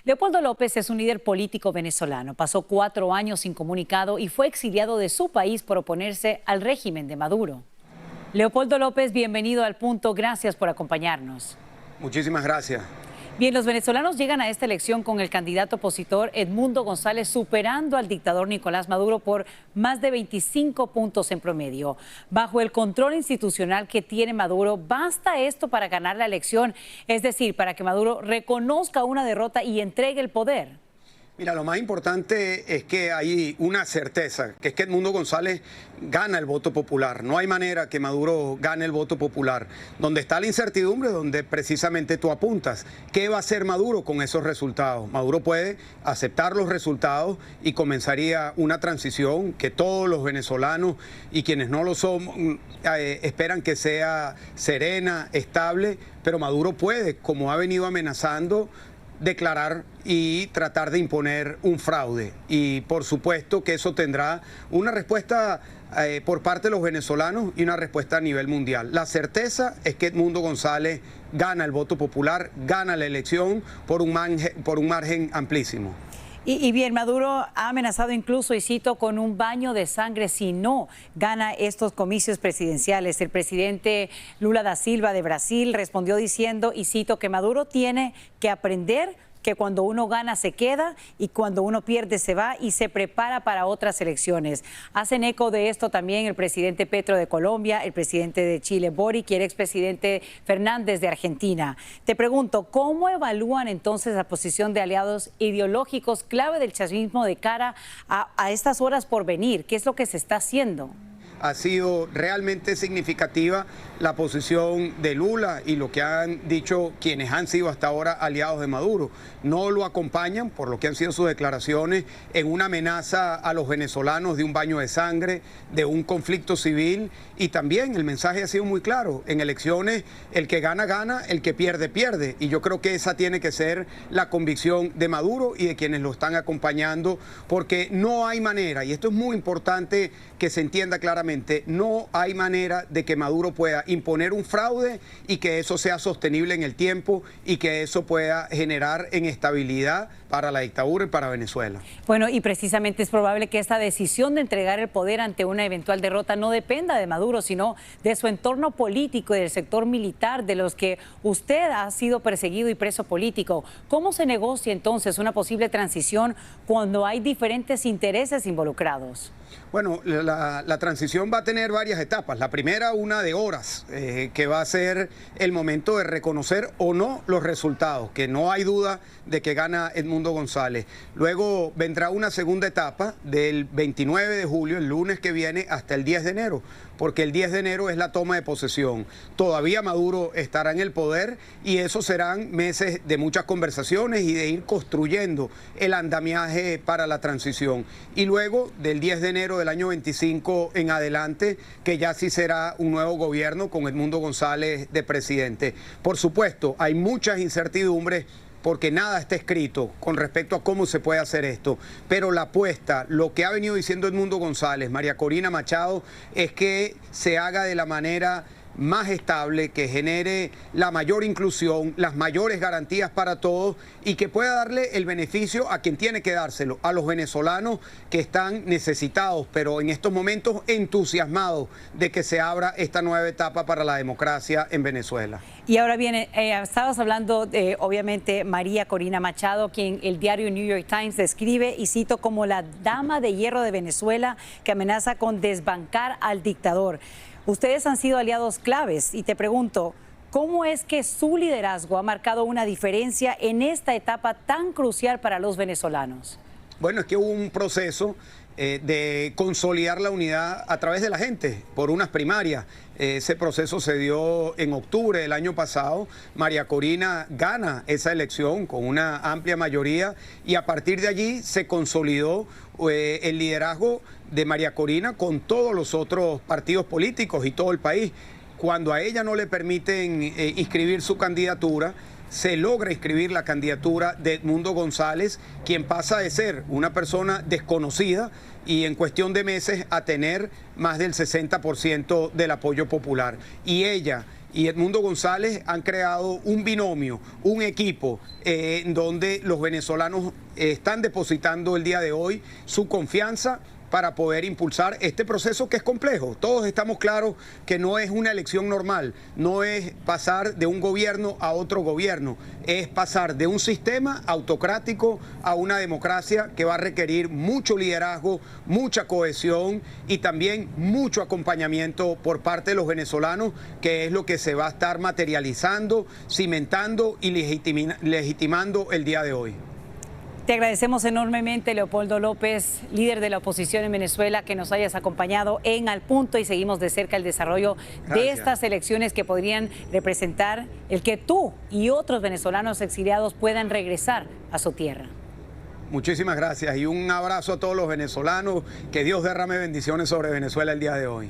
Leopoldo López es un líder político venezolano. Pasó 4 años incomunicado y fue exiliado de su país por oponerse al régimen de Maduro. Leopoldo López, bienvenido al Punto. Gracias por acompañarnos. Muchísimas gracias. Bien, los venezolanos llegan a esta elección con el candidato opositor Edmundo González superando al dictador Nicolás Maduro por más de 25 puntos en promedio. Bajo el control institucional que tiene Maduro, ¿basta esto para ganar la elección? Es decir, para que Maduro reconozca una derrota y entregue el poder. Mira, lo más importante es que hay una certeza, que es que Edmundo González gana el voto popular. No hay manera que Maduro gane el voto popular. Donde está la incertidumbre, donde precisamente tú apuntas. ¿Qué va a hacer Maduro con esos resultados? Maduro puede aceptar los resultados y comenzaría una transición que todos los venezolanos y quienes no lo son esperan que sea serena, estable, pero Maduro puede, como ha venido amenazando, declarar y tratar de imponer un fraude. Y por supuesto que eso tendrá una respuesta por parte de los venezolanos y una respuesta a nivel mundial. La certeza es que Edmundo González gana el voto popular, gana la elección por un margen amplísimo. Y bien, Maduro ha amenazado incluso, y cito, con un baño de sangre si no gana estos comicios presidenciales. El presidente Lula da Silva de Brasil respondió diciendo, y cito, que Maduro tiene que aprender que cuando uno gana se queda y cuando uno pierde se va y se prepara para otras elecciones. Hacen eco de esto también el presidente Petro de Colombia, el presidente de Chile Boric y el expresidente Fernández de Argentina. Te pregunto, ¿cómo evalúan entonces la posición de aliados ideológicos clave del chavismo de cara a estas horas por venir? ¿Qué es lo que se está haciendo? Ha sido realmente significativa la posición de Lula y lo que han dicho quienes han sido hasta ahora aliados de Maduro. No lo acompañan, por lo que han sido sus declaraciones, en una amenaza a los venezolanos de un baño de sangre, de un conflicto civil, y también el mensaje ha sido muy claro. En elecciones el que gana, gana, el que pierde, pierde. Y yo creo que esa tiene que ser la convicción de Maduro y de quienes lo están acompañando, porque no hay manera, y esto es muy importante que se entienda claramente, no hay manera de que Maduro pueda imponer un fraude y que eso sea sostenible en el tiempo y que eso pueda generar inestabilidad para la dictadura y para Venezuela. Bueno, y precisamente es probable que esta decisión de entregar el poder ante una eventual derrota no dependa de Maduro, sino de su entorno político y del sector militar, de los que usted ha sido perseguido y preso político. ¿Cómo se negocia entonces una posible transición cuando hay diferentes intereses involucrados? Bueno, la transición va a tener varias etapas. La primera, una de horas, que va a ser el momento de reconocer o no los resultados, que no hay duda de que gana Edmundo González. Luego vendrá una segunda etapa del 29 de julio, el lunes que viene, hasta el 10 de enero, porque el 10 de enero es la toma de posesión. Todavía Maduro estará en el poder y esos serán meses de muchas conversaciones y de ir construyendo el andamiaje para la transición. Y luego, del 10 de enero del año 25 en adelante, que ya sí será un nuevo gobierno con Edmundo González de presidente. Por supuesto, hay muchas incertidumbres porque nada está escrito con respecto a cómo se puede hacer esto. Pero la apuesta, lo que ha venido diciendo Edmundo González, María Corina Machado, es que se haga de la manera más estable, que genere la mayor inclusión, las mayores garantías para todos y que pueda darle el beneficio a quien tiene que dárselo, a los venezolanos que están necesitados, pero en estos momentos entusiasmados de que se abra esta nueva etapa para la democracia en Venezuela. Y ahora viene, estabas hablando de, obviamente, María Corina Machado, quien el diario New York Times describe, y cito, como la dama de hierro de Venezuela que amenaza con desbancar al dictador. Ustedes han sido aliados claves y te pregunto, ¿cómo es que su liderazgo ha marcado una diferencia en esta etapa tan crucial para los venezolanos? Bueno, es que hubo un proceso de consolidar la unidad a través de la gente por unas primarias. Ese proceso se dio en octubre del año pasado. María Corina gana esa elección con una amplia mayoría y a partir de allí se consolidó el liderazgo de María Corina con todos los otros partidos políticos y todo el país. Cuando a ella no le permiten inscribir su candidatura, se logra inscribir la candidatura de Edmundo González, quien pasa de ser una persona desconocida y en cuestión de meses a tener más del 60% del apoyo popular. Y ella y Edmundo González han creado un binomio, un equipo en donde los venezolanos están depositando el día de hoy su confianza para poder impulsar este proceso que es complejo. Todos estamos claros que no es una elección normal, no es pasar de un gobierno a otro gobierno, es pasar de un sistema autocrático a una democracia que va a requerir mucho liderazgo, mucha cohesión y también mucho acompañamiento por parte de los venezolanos, que es lo que se va a estar materializando, cimentando y legitimando el día de hoy. Te agradecemos enormemente, Leopoldo López, líder de la oposición en Venezuela, que nos hayas acompañado en Al Punto y seguimos de cerca el desarrollo de estas elecciones que podrían representar el que tú y otros venezolanos exiliados puedan regresar a su tierra. Muchísimas gracias y un abrazo a todos los venezolanos. Que Dios derrame bendiciones sobre Venezuela el día de hoy.